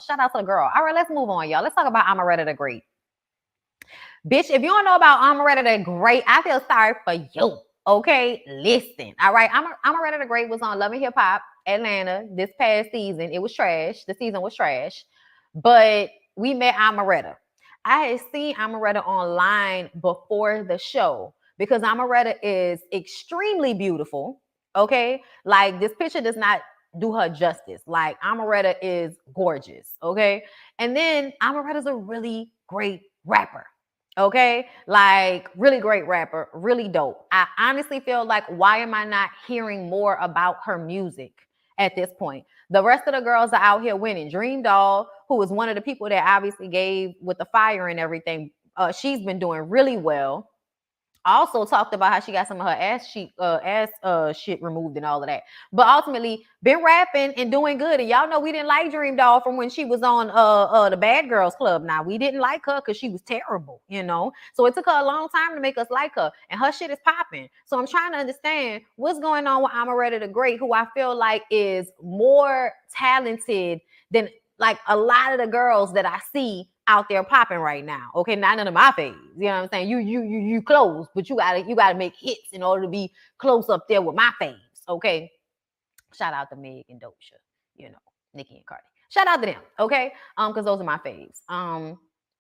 Shout out to the girl. All right, let's move on, y'all. Let's talk about Omeretta the Great. Bitch, if you don't know about Omeretta the Great, I feel sorry for you. Okay, listen. All right, Omeretta the Great was on Love and Hip Hop Atlanta this past season. It was trash. The season was trash, but we met Omeretta. I had seen Omeretta online before the show because Omeretta is extremely beautiful. Okay, like this picture does not do her justice. Like Omeretta is gorgeous. Okay, and then Omeretta's a really great rapper. Okay, like really great rapper, really dope. I honestly feel like, why am I not hearing more about her music at this point? The rest of the girls are out here winning. Dream Doll, who was one of the people that obviously gave with the fire and everything, she's been doing really well. Also talked about how she got some of her ass shit removed and all of that. But ultimately, been rapping and doing good. And y'all know we didn't like Dream Doll from when she was on the Bad Girls Club. Now we didn't like her because she was terrible, you know. So it took her a long time to make us like her, and her shit is popping. So I'm trying to understand what's going on with Omeretta the Great, who I feel like is more talented than like a lot of the girls that I see out there popping right now. Okay, not none of my faves. You know what I'm saying? You close, but you gotta make hits in order to be close up there with my faves. Okay. Shout out to Meg and Dosha, you know, Nicki and Cardi. Shout out to them, okay? Because those are my faves.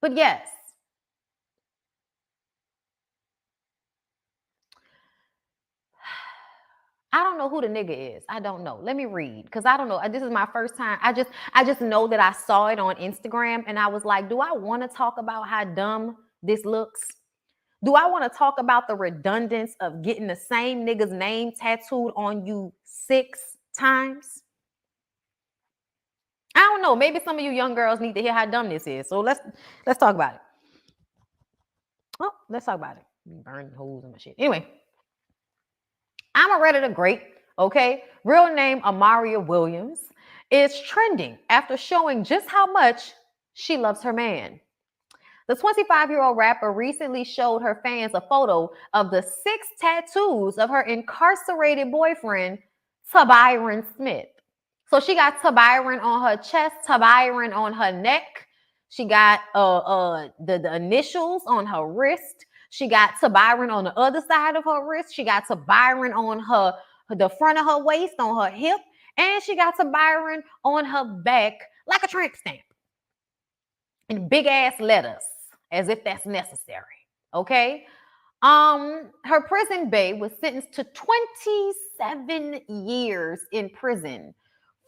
But yes. I don't know who the nigga is. I don't know. Let me read, because I don't know. This is my first time. I just know that I saw it on Instagram and I was like, do I want to talk about how dumb this looks? Do I want to talk about the redundance of getting the same nigga's name tattooed on you 6 times? I don't know. Maybe some of you young girls need to hear how dumb this is. So let's talk about it. Oh, let's talk about it. Burning holes in my shit. Anyway. Omeretta the Great, okay, real name Amari Williams, is trending after showing just how much she loves her man. The 25-year-old rapper recently showed her fans a photo of the 6 tattoos of her incarcerated boyfriend, Tabyron Smith. So she got Tabyron on her chest, Tabyron on her neck. She got the initials on her wrist. She got Tabyron on the other side of her wrist. She got Tabyron on the front of her waist, on her hip. And she got Tabyron on her back like a tramp stamp. In big ass letters, as if that's necessary. Okay? Her prison bae was sentenced to 27 years in prison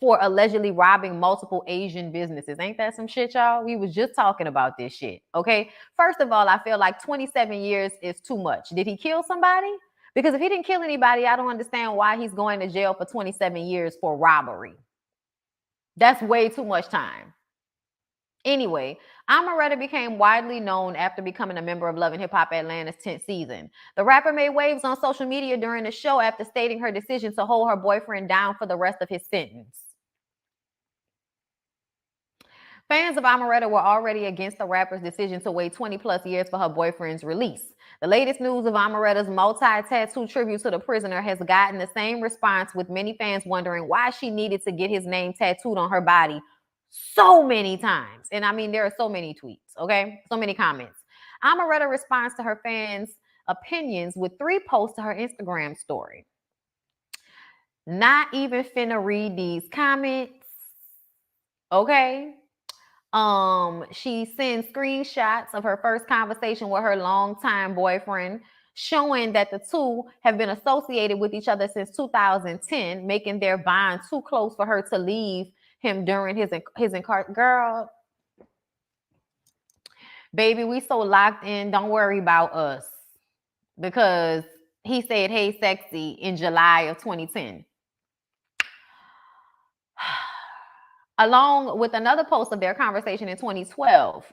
for allegedly robbing multiple Asian businesses. Ain't that some shit, y'all? We was just talking about this shit, okay? First of all, I feel like 27 years is too much. Did he kill somebody? Because if he didn't kill anybody, I don't understand why he's going to jail for 27 years for robbery. That's way too much time. Anyway, Omeretta became widely known after becoming a member of Love and Hip Hop Atlanta's 10th season. The rapper made waves on social media during the show after stating her decision to hold her boyfriend down for the rest of his sentence. Fans of Omeretta were already against the rapper's decision to wait 20 plus years for her boyfriend's release. The latest news of Omeretta's multi-tattoo tribute to the prisoner has gotten the same response, with many fans wondering why she needed to get his name tattooed on her body so many times. And I mean, there are so many tweets, okay? So many comments. Omeretta responds to her fans' opinions with 3 posts to her Instagram story. Not even finna read these comments, okay? She sends screenshots of her first conversation with her longtime boyfriend, showing that the two have been associated with each other since 2010, making their bond too close for her to leave him during his girl. Baby, we so locked in. Don't worry about us, because he said, "Hey, sexy," in July of 2010. Along with another post of their conversation in 2012.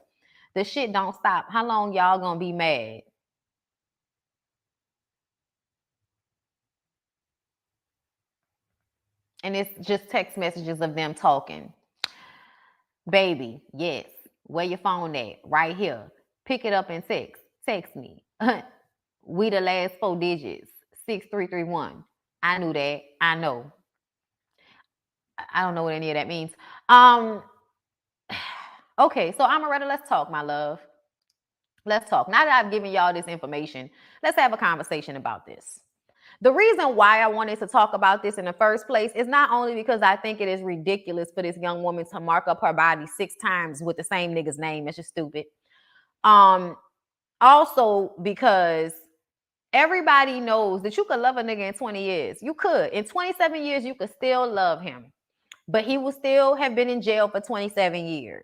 The shit don't stop. How long y'all gonna be mad? And it's just text messages of them talking. Baby, yes. Where your phone at? Right here. Pick it up and text. Text me. We the last 4 digits. 6331. I knew that. I know. I don't know what any of that means. Okay, so Omeretta, let's talk, my love. Let's talk. Now that I've given y'all this information, let's have a conversation about this. The reason why I wanted to talk about this in the first place is not only because I think it is ridiculous for this young woman to mark up her body 6 times with the same nigga's name. It's just stupid. Also because everybody knows that you could love a nigga in 20 years. You could. In 27 years, you could still love him. But he will still have been in jail for 27 years.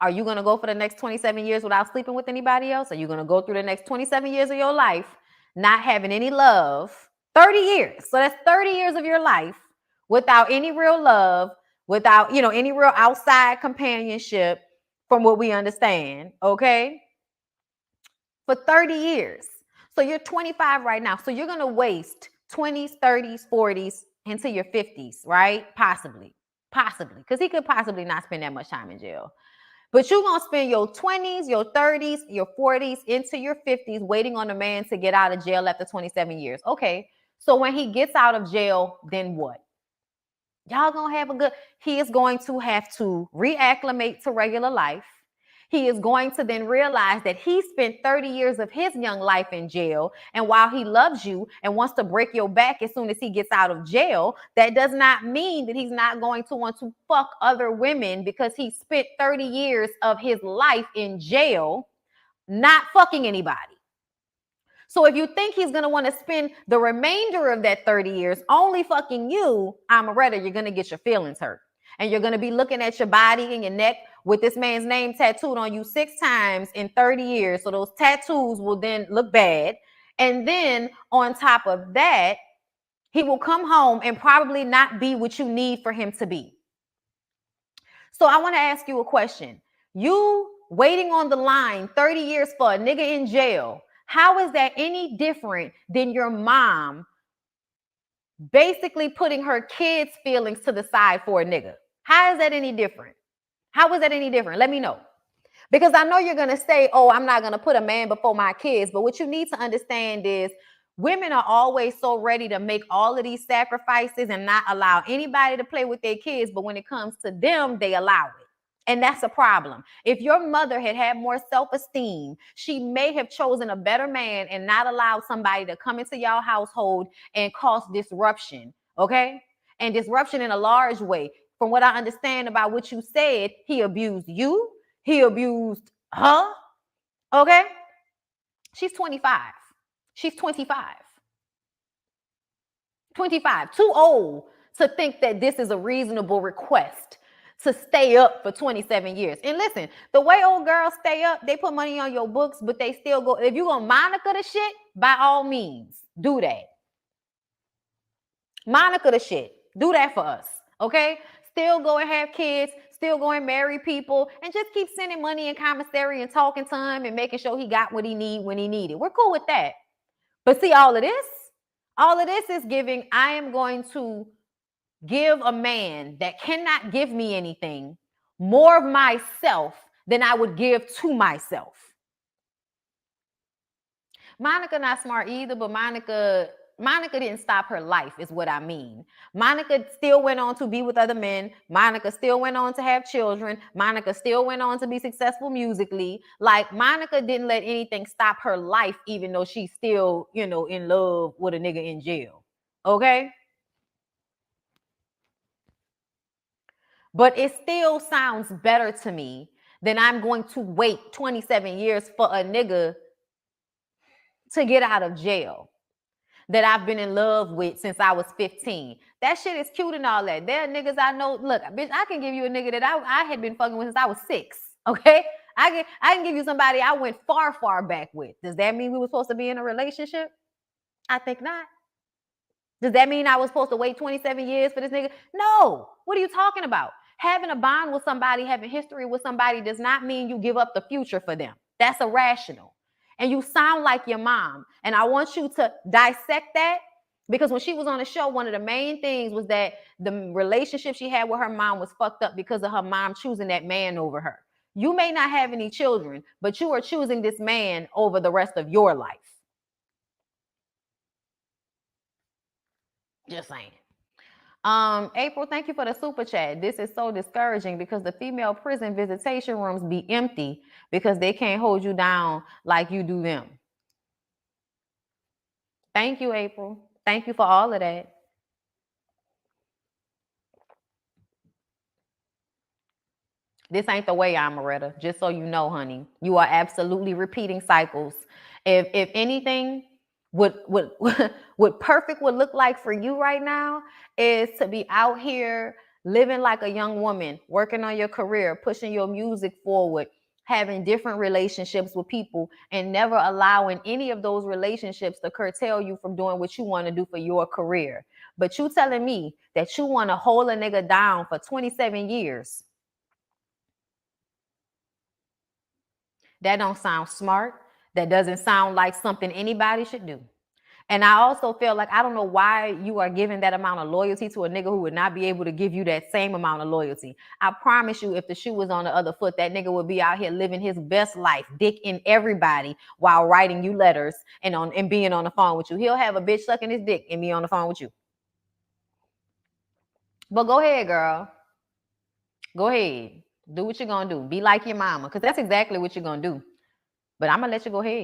Are you going to go for the next 27 years without sleeping with anybody else? Are you going to go through the next 27 years of your life not having any love? 30 years. So that's 30 years of your life without any real love, without, any real outside companionship from what we understand, okay? For 30 years. So you're 25 right now. So you're going to waste 20s, 30s, 40s into your 50s, right? Possibly. Because he could possibly not spend that much time in jail. But you're going to spend your 20s, your 30s, your 40s into your 50s waiting on a man to get out of jail after 27 years. Okay, so when he gets out of jail, then what? Y'all going to have he is going to have to reacclimate to regular life. He is going to then realize that he spent 30 years of his young life in jail. And while he loves you and wants to break your back as soon as he gets out of jail, that does not mean that he's not going to want to fuck other women because he spent 30 years of his life in jail not fucking anybody. So if you think he's going to want to spend the remainder of that 30 years only fucking you, Omeretta, you're going to get your feelings hurt. And you're going to be looking at your body and your neck with this man's name tattooed on you 6 times in 30 years. So those tattoos will then look bad. And then on top of that, he will come home and probably not be what you need for him to be. So I want to ask you a question. You waiting on the line 30 years for a nigga in jail. How is that any different than your mom basically putting her kids' feelings to the side for a nigga? How is that any different? How is that any different? Let me know. Because I know you're going to say, oh, I'm not going to put a man before my kids. But what you need to understand is women are always so ready to make all of these sacrifices and not allow anybody to play with their kids. But when it comes to them, they allow it. And that's a problem. If your mother had more self-esteem, she may have chosen a better man and not allowed somebody to come into your household and cause disruption, okay? And disruption in a large way. From what I understand about what you said, he abused you. He abused her, okay? She's 25. She's 25. 25, too old to think that this is a reasonable request to stay up for 27 years. And listen, the way old girls stay up, they put money on your books, but they still go. If you're going to Monica the shit, by all means, do that. Monica the shit. Do that for us, okay? Still go and have kids, still go and marry people, and just keep sending money in commissary and talking to him and making sure he got what he need when he needed. We're cool with that. But see, all of this is giving, I am going to give a man that cannot give me anything more of myself than I would give to myself. Monica not smart either, but Monica didn't stop her life is what I mean. Monica still went on to be with other men. Monica still went on to have children. Monica still went on to be successful musically. Like Monica didn't let anything stop her life, even though she's still, in love with a nigga in jail. Okay? But it still sounds better to me than I'm going to wait 27 years for a nigga to get out of jail that I've been in love with since I was 15. That shit is cute and all that. There are niggas I know. Look, bitch, I can give you a nigga that I had been fucking with since I was 6. Okay? I can give you somebody I went far, far back with. Does that mean we were supposed to be in a relationship? I think not. Does that mean I was supposed to wait 27 years for this nigga? No. What are you talking about? Having a bond with somebody, having history with somebody does not mean you give up the future for them. That's irrational. And you sound like your mom. And I want you to dissect that because when she was on the show, one of the main things was that the relationship she had with her mom was fucked up because of her mom choosing that man over her. You may not have any children, but you are choosing this man over the rest of your life. Just saying. April, thank you for the super chat. This is so discouraging because the female prison visitation rooms be empty because they can't hold you down like you do them. Thank you, April. Thank you for all of that. This ain't the way, Omeretta. Just so you know, honey, you are absolutely repeating cycles. If anything, what what perfect would look like for you right now is to be out here living like a young woman, working on your career, pushing your music forward, having different relationships with people, and never allowing any of those relationships to curtail you from doing what you want to do for your career. But you telling me that you want to hold a nigga down for 27 years. That don't sound smart. That doesn't sound like something anybody should do. And I also feel like I don't know why you are giving that amount of loyalty to a nigga who would not be able to give you that same amount of loyalty. I promise you, if the shoe was on the other foot, that nigga would be out here living his best life, dick in everybody while writing you letters and being on the phone with you. He'll have a bitch sucking his dick and be on the phone with you. But go ahead, girl. Go ahead. Do what you're gonna do. Be like your mama, because that's exactly what you're gonna do. But I'm gonna let you go ahead.